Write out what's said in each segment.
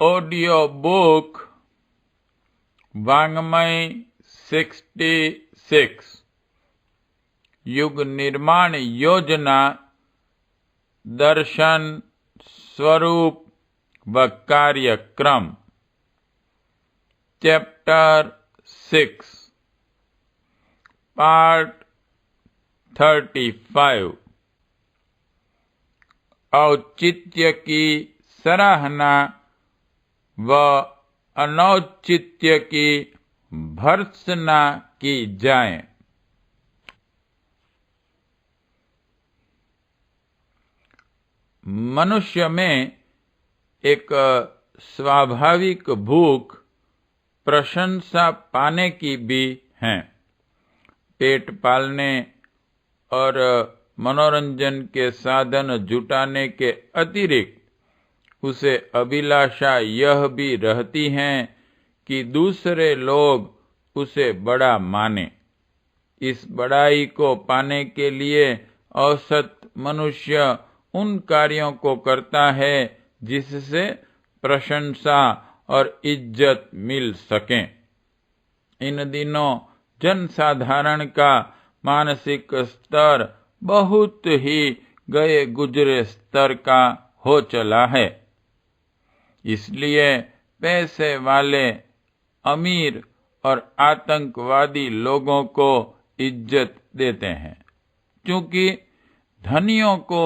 Audio book वाङ्मय 66 युग निर्माण योजना दर्शन स्वरूप व कार्यक्रम चैप्टर 6 पार्ट 35 औचित्य की सराहना व अनौचित्य की भर्त्सना की जाए। मनुष्य में एक स्वाभाविक भूख प्रशंसा पाने की भी है। पेट पालने और मनोरंजन के साधन जुटाने के अतिरिक्त उसे अभिलाषा यह भी रहती है कि दूसरे लोग उसे बड़ा माने। इस बड़ाई को पाने के लिए औसत मनुष्य उन कार्यों को करता है जिससे प्रशंसा और इज्जत मिल सके। इन दिनों जनसाधारण का मानसिक स्तर बहुत ही गए गुजरे स्तर का हो चला है। इसलिए पैसे वाले अमीर और आतंकवादी लोगों को इज्जत देते हैं। क्योंकि धनियों को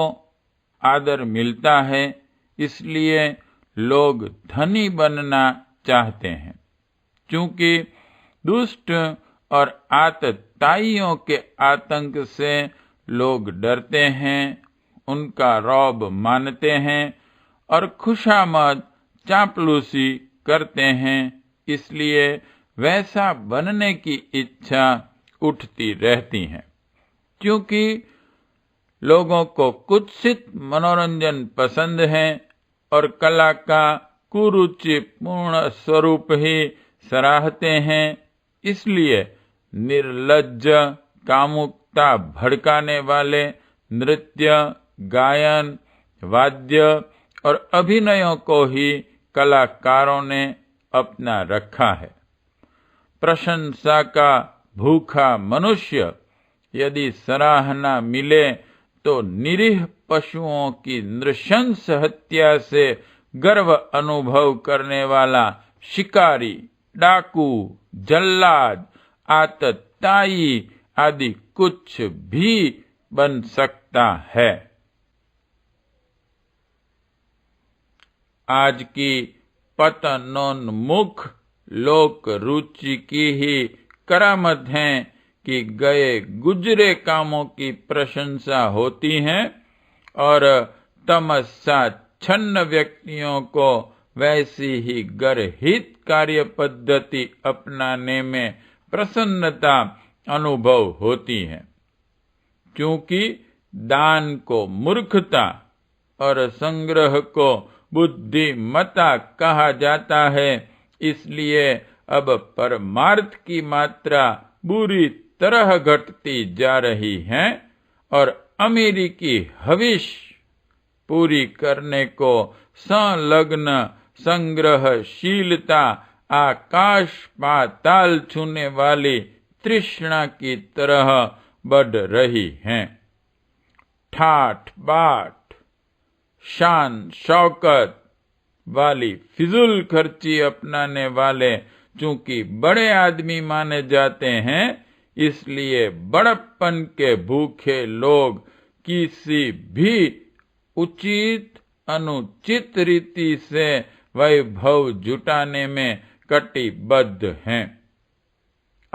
आदर मिलता है, इसलिए लोग धनी बनना चाहते हैं। क्योंकि दुष्ट और आतताइयों के आतंक से लोग डरते हैं, उनका रौब मानते हैं और खुशामद चापलूसी करते हैं। इसलिए वैसा बनने की इच्छा उठती रहती है। क्योंकि लोगों को कुत्सित मनोरंजन पसंद है और कला का कुरुचिपूर्ण स्वरूप ही सराहते हैं। इसलिए निर्लज्ज कामुकता भड़काने वाले नृत्य, गायन, वाद्य और अभिनयों को ही कलाकारों ने अपना रखा है। प्रशंसा का भूखा मनुष्य यदि सराहना मिले तो निरीह पशुओं की नृशंस हत्या से गर्व अनुभव करने वाला शिकारी, डाकू, जल्लाद, आतताई आदि कुछ भी बन सकता है। आज की पतनोन्मुख लोक रुचि की ही करामत है कि गए गुजरे कामों की प्रशंसा होती है और तमस्साच्छन्न व्यक्तियों को वैसी ही गर्हित कार्य पद्धति अपनाने में प्रसन्नता अनुभव होती है। क्योंकि दान को मूर्खता और संग्रह को बुद्धिमत्ता कहा जाता है, इसलिए अब परमार्थ की मात्रा बुरी तरह घटती जा रही है और अमेरिकी हविष पूरी करने को संलग्न संग्रहशीलता आकाश पाताल छूने वाली तृष्णा की तरह बढ़ रही है। ठाठ बाट, शान शौकत वाली फिजूल खर्ची अपनाने वाले चूंकि बड़े आदमी माने जाते हैं, इसलिए बड़प्पन के भूखे लोग किसी भी उचित अनुचित रीति से वैभव जुटाने में कटिबद्ध हैं।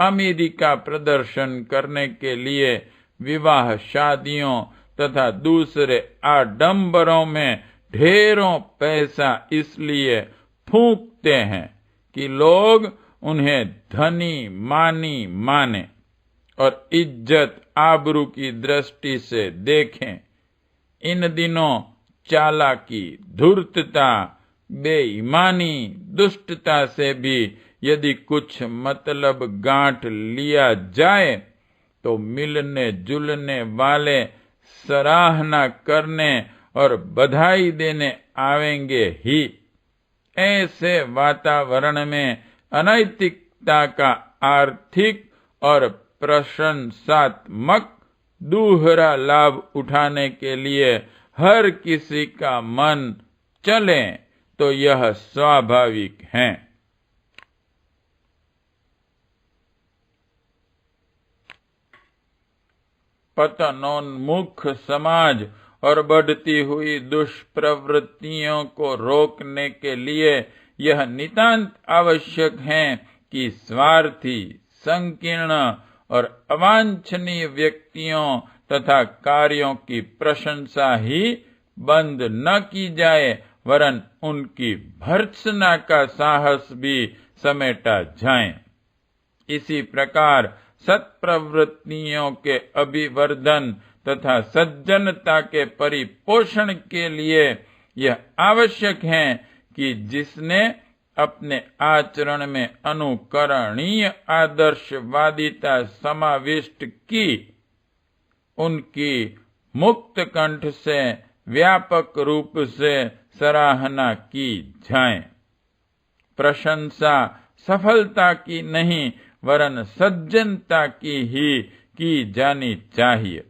अमेरिका प्रदर्शन करने के लिए विवाह शादियों तथा दूसरे आडंबरों में ढेरों पैसा इसलिए फूंकते हैं कि लोग उन्हें धनी मानी माने और इज्जत आबरू की दृष्टि से देखें। इन दिनों चालाकी, धूर्तता, बेईमानी, दुष्टता से भी यदि कुछ मतलब गांठ लिया जाए तो मिलने जुलने वाले सराहना करने और बधाई देने आवेंगे ही। ऐसे वातावरण में अनैतिकता का आर्थिक और प्रशंसात्मक दूहरा लाभ उठाने के लिए हर किसी का मन चले तो यह स्वाभाविक है। पतनोन्मुख समाज और बढ़ती हुई दुष्प्रवृत्तियों को रोकने के लिए यह नितांत आवश्यक है कि स्वार्थी, संकीर्ण और अवांछनीय व्यक्तियों तथा कार्यों की प्रशंसा ही बंद न की जाए, वरन उनकी भर्त्सना का साहस भी समेटा जाए। इसी प्रकार सत्प्रवृत्तियों के अभिवर्धन तथा सज्जनता के परिपोषण के लिए यह आवश्यक है कि जिसने अपने आचरण में अनुकरणीय आदर्शवादिता समाविष्ट की, उनकी मुक्त कंठ से व्यापक रूप से सराहना की जाए। प्रशंसा सफलता की नहीं वरन सज्जनता की ही की जानी चाहिए।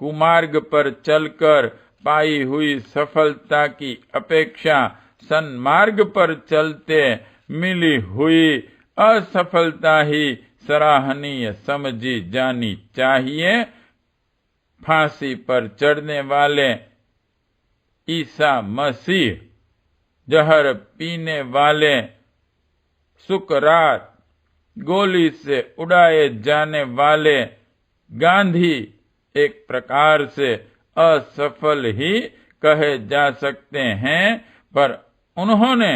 कुमार्ग पर चलकर पाई हुई सफलता की अपेक्षा सन्मार्ग पर चलते मिली हुई असफलता ही सराहनीय समझी जानी चाहिए। फांसी पर चढ़ने वाले ईसा मसीह, जहर पीने वाले सुकरात, गोली से उड़ाए जाने वाले गांधी एक प्रकार से असफल ही कहे जा सकते हैं, पर उन्होंने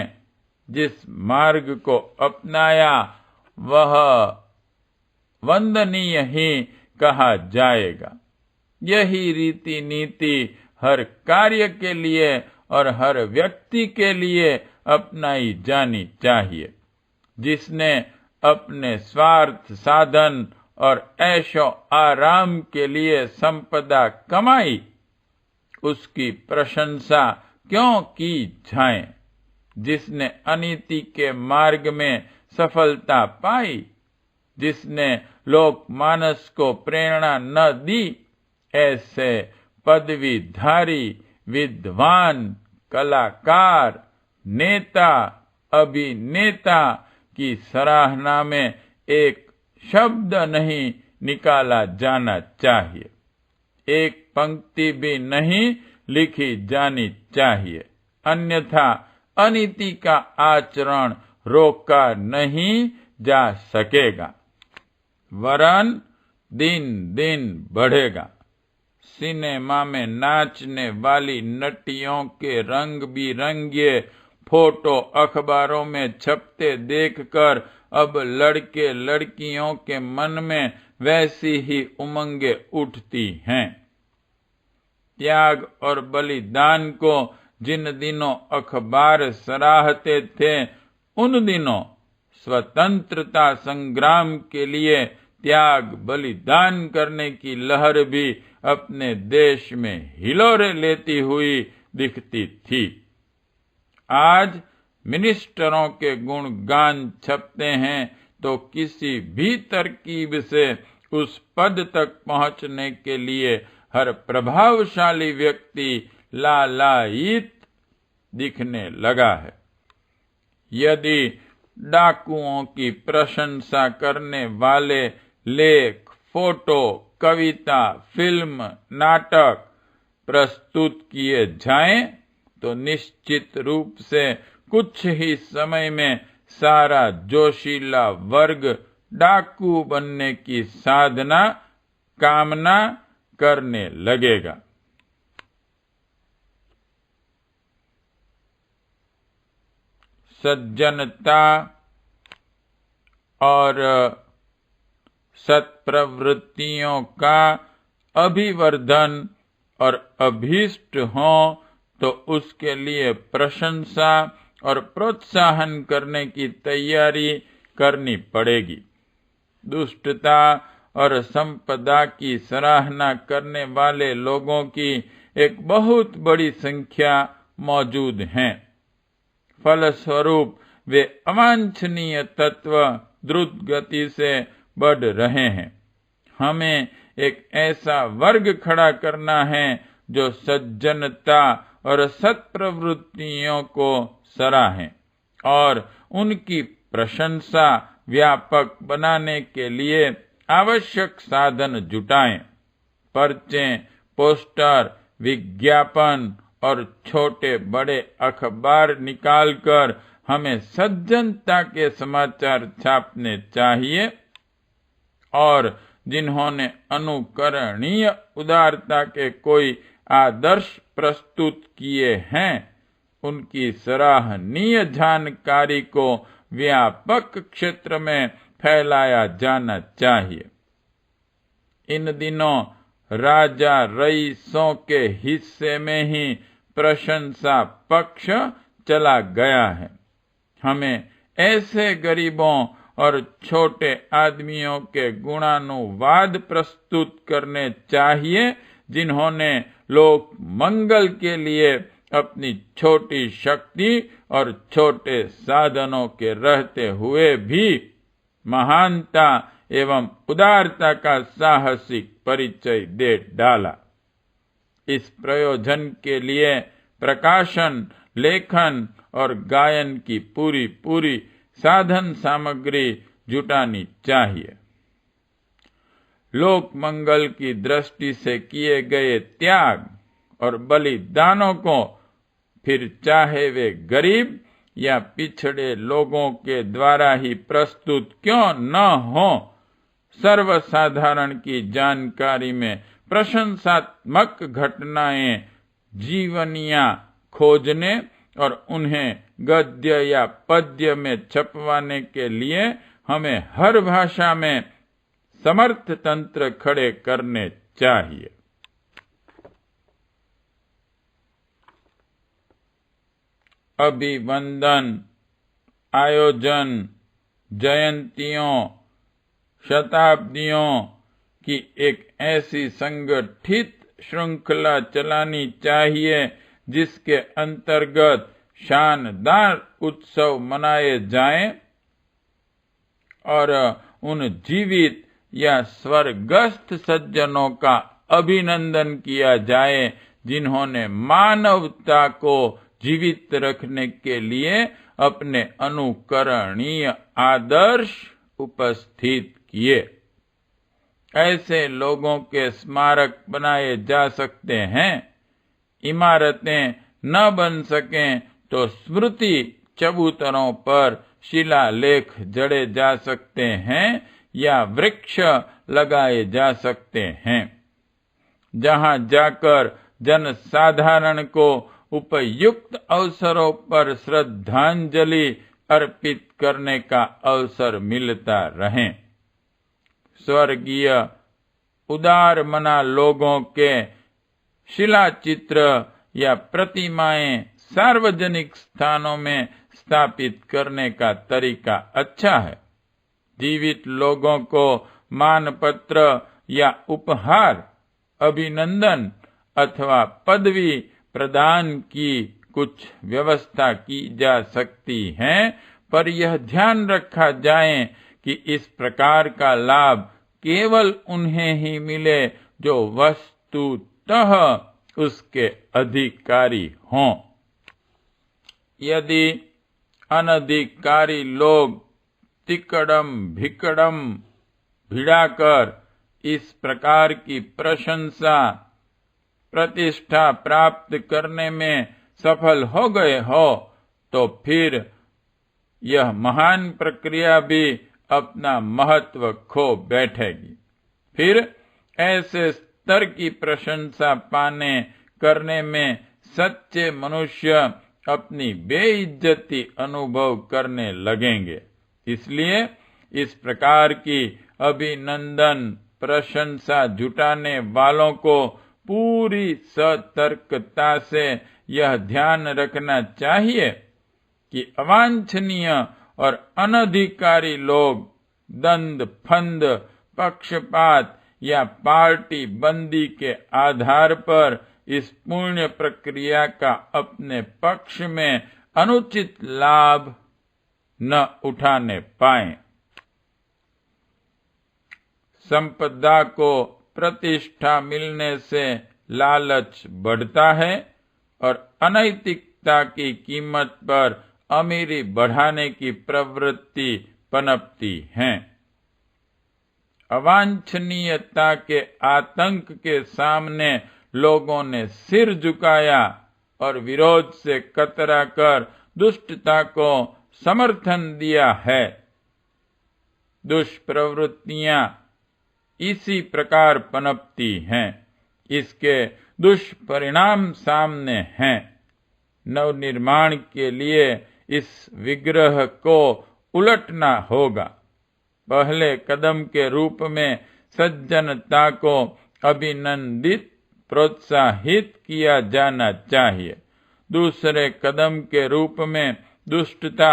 जिस मार्ग को अपनाया वह वंदनीय ही कहा जाएगा। यही रीति नीति हर कार्य के लिए और हर व्यक्ति के लिए अपनाई जानी चाहिए। जिसने अपने स्वार्थ साधन और ऐशो आराम के लिए संपदा कमाई, उसकी प्रशंसा क्यों की जाए। जिसने अनीति के मार्ग में सफलता पाई, जिसने लोकमानस को प्रेरणा न दी, ऐसे पदवीधारी, विद्वान, कलाकार, नेता, अभिनेता की सराहना में एक शब्द नहीं निकाला जाना चाहिए, एक पंक्ति भी नहीं लिखी जानी चाहिए, अन्यथा अनीति का आचरण रोका नहीं जा सकेगा, वरन दिन दिन बढ़ेगा। सिनेमा में नाचने वाली नटियों के रंग बिरंगे फोटो अखबारों में छपते देखकर अब लड़के लड़कियों के मन में वैसी ही उमंगे उठती हैं। त्याग और बलिदान को जिन दिनों अखबार सराहते थे, उन दिनों स्वतंत्रता संग्राम के लिए त्याग बलिदान करने की लहर भी अपने देश में हिलोरे लेती हुई दिखती थी। आज मिनिस्टरों के गुणगान छपते हैं तो किसी भी तरकीब से उस पद तक पहुंचने के लिए हर प्रभावशाली व्यक्ति लालायित दिखने लगा है। यदि डाकुओं की प्रशंसा करने वाले लेख, फोटो, कविता, फिल्म, नाटक प्रस्तुत किए जाएं, तो निश्चित रूप से कुछ ही समय में सारा जोशीला वर्ग डाकू बनने की कामना करने लगेगा। सज्जनता और सत्प्रवृत्तियों का अभिवर्धन और अभीष्ट हो तो उसके लिए प्रशंसा और प्रोत्साहन करने की तैयारी करनी पड़ेगी। दुष्टता और संपदा की सराहना करने वाले लोगों की एक बहुत बड़ी संख्या मौजूद है। फलस्वरूप वे अवांछनीय तत्व द्रुत गति से बढ़ रहे हैं। हमें एक ऐसा वर्ग खड़ा करना है जो सज्जनता और सत्प्रवृत्तियों को सराहे और उनकी प्रशंसा व्यापक बनाने के लिए आवश्यक साधन जुटाएं। पर्चे, पोस्टर, विज्ञापन और छोटे बड़े अखबार निकालकर हमें सज्जनता के समाचार छापने चाहिए और जिन्होंने अनुकरणीय उदारता के कोई आदर्श प्रस्तुत किए हैं उनकी सराहनीय जानकारी को व्यापक क्षेत्र में फैलाया जाना चाहिए। इन दिनों राजा रईसों के हिस्से में ही प्रशंसा पक्ष चला गया है। हमें ऐसे गरीबों और छोटे आदमियों के गुणानुवाद प्रस्तुत करने चाहिए जिन्होंने लोक मंगल के लिए अपनी छोटी शक्ति और छोटे साधनों के रहते हुए भी महानता एवं उदारता का साहसिक परिचय दे डाला। इस प्रयोजन के लिए प्रकाशन, लेखन और गायन की पूरी साधन सामग्री जुटानी चाहिए। लोक मंगल की दृष्टि से किए गए त्याग और बलिदानों को फिर चाहे वे गरीब या पिछड़े लोगों के द्वारा ही प्रस्तुत क्यों न हो, सर्वसाधारण की जानकारी में प्रशंसात्मक घटनाएं जीवनियां खोजने और उन्हें गद्य या पद्य में छपवाने के लिए हमें हर भाषा में समर्थ तंत्र खड़े करने चाहिए। अभिवंदन, आयोजन, जयंतियों, शताब्दियों की एक ऐसी संगठित श्रृंखला चलानी चाहिए जिसके अंतर्गत शानदार उत्सव मनाए जाएं और उन जीवित या स्वर्गस्थ सज्जनों का अभिनंदन किया जाए जिन्होंने मानवता को जीवित रखने के लिए अपने अनुकरणीय आदर्श उपस्थित किए। ऐसे लोगों के स्मारक बनाए जा सकते हैं। इमारतें न बन सकें तो स्मृति चबूतरों पर शिलालेख जड़े जा सकते हैं या वृक्ष लगाए जा सकते हैं, जहां जाकर जनसाधारण को उपयुक्त अवसरों पर श्रद्धांजलि अर्पित करने का अवसर मिलता रहे। स्वर्गीय उदार मना लोगों के शिलाचित्र या प्रतिमाएं सार्वजनिक स्थानों में स्थापित करने का तरीका अच्छा है। जीवित लोगों को मानपत्र या उपहार, अभिनंदन अथवा पदवी प्रदान की कुछ व्यवस्था की जा सकती है, पर यह ध्यान रखा जाए कि इस प्रकार का लाभ केवल उन्हें ही मिले जो वस्तुतः उसके अधिकारी हों। यदि अनधिकारी लोग तिकड़म भिकड़म भिड़ाकर इस प्रकार की प्रशंसा प्रतिष्ठा प्राप्त करने में सफल हो गए हो, तो फिर यह महान प्रक्रिया भी अपना महत्व खो बैठेगी। फिर ऐसे स्तर की प्रशंसा पाने करने में सच्चे मनुष्य अपनी बेइज्जती अनुभव करने लगेंगे। इसलिए इस प्रकार की अभिनंदन प्रशंसा जुटाने वालों को पूरी सतर्कता से यह ध्यान रखना चाहिए कि अवांछनीय और अनधिकारी लोग दंड फंद, पक्षपात या पार्टी बंदी के आधार पर इस पुण्य प्रक्रिया का अपने पक्ष में अनुचित लाभ न उठाने पाएं। संपदा को प्रतिष्ठा मिलने से लालच बढ़ता है और अनैतिकता की कीमत पर अमीरी बढ़ाने की प्रवृत्ति पनपती है। अवांछनीयता के आतंक के सामने लोगों ने सिर झुकाया और विरोध से कतरा कर दुष्टता को समर्थन दिया है। दुष्प्रवृत्तियां इसी प्रकार पनपती हैं। इसके दुष्परिणाम सामने हैं। नवनिर्माण के लिए इस विग्रह को उलटना होगा। पहले कदम के रूप में सज्जनता को अभिनंदित प्रोत्साहित किया जाना चाहिए। दूसरे कदम के रूप में दुष्टता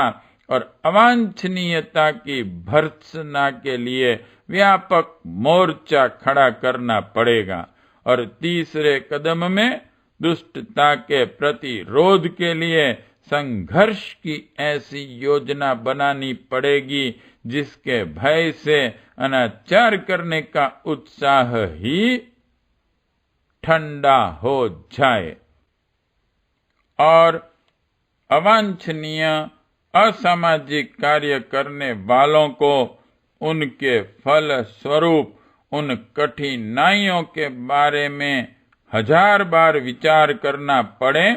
और अवांछनीयता की भर्त्सना के लिए व्यापक मोर्चा खड़ा करना पड़ेगा और तीसरे कदम में दुष्टता के प्रतिरोध के लिए संघर्ष की ऐसी योजना बनानी पड़ेगी जिसके भय से अनाचार करने का उत्साह ही ठंडा हो जाए और अवांछनीय असामाजिक कार्य करने वालों को उनके फल स्वरूप उन कठिनाइयों के बारे में 1000 बार विचार करना पड़े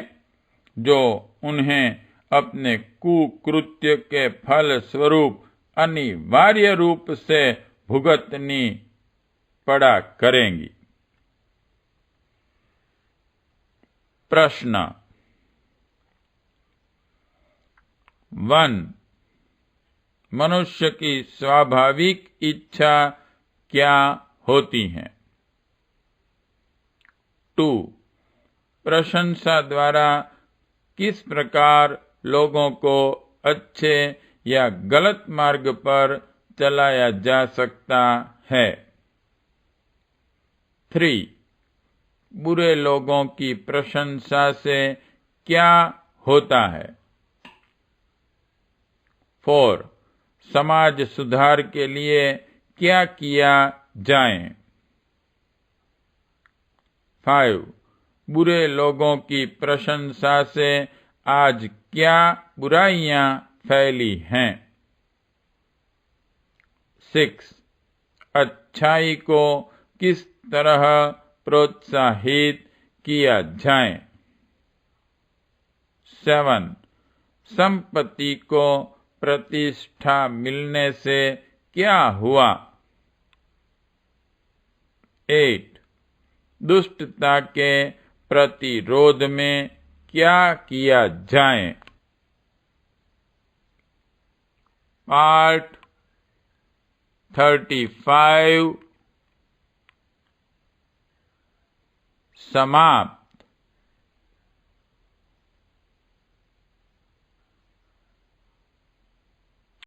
जो उन्हें अपने कुकृत्य के फल स्वरूप अनिवार्य रूप से भुगतनी पड़ा करेंगी। प्रश्न 1. मनुष्य की स्वाभाविक इच्छा क्या होती है? 2. प्रशंसा द्वारा किस प्रकार लोगों को अच्छे या गलत मार्ग पर चलाया जा सकता है? 3. बुरे लोगों की प्रशंसा से क्या होता है? 4. समाज सुधार के लिए क्या किया जाए? 5. बुरे लोगों की प्रशंसा से आज क्या बुराइयां फैली हैं? 6. अच्छाई को किस तरह प्रोत्साहित किया जाए? 7. संपत्ति को प्रतिष्ठा मिलने से क्या हुआ? 8. दुष्टता के प्रतिरोध में क्या किया जाए? पार्ट 35 समाप्त।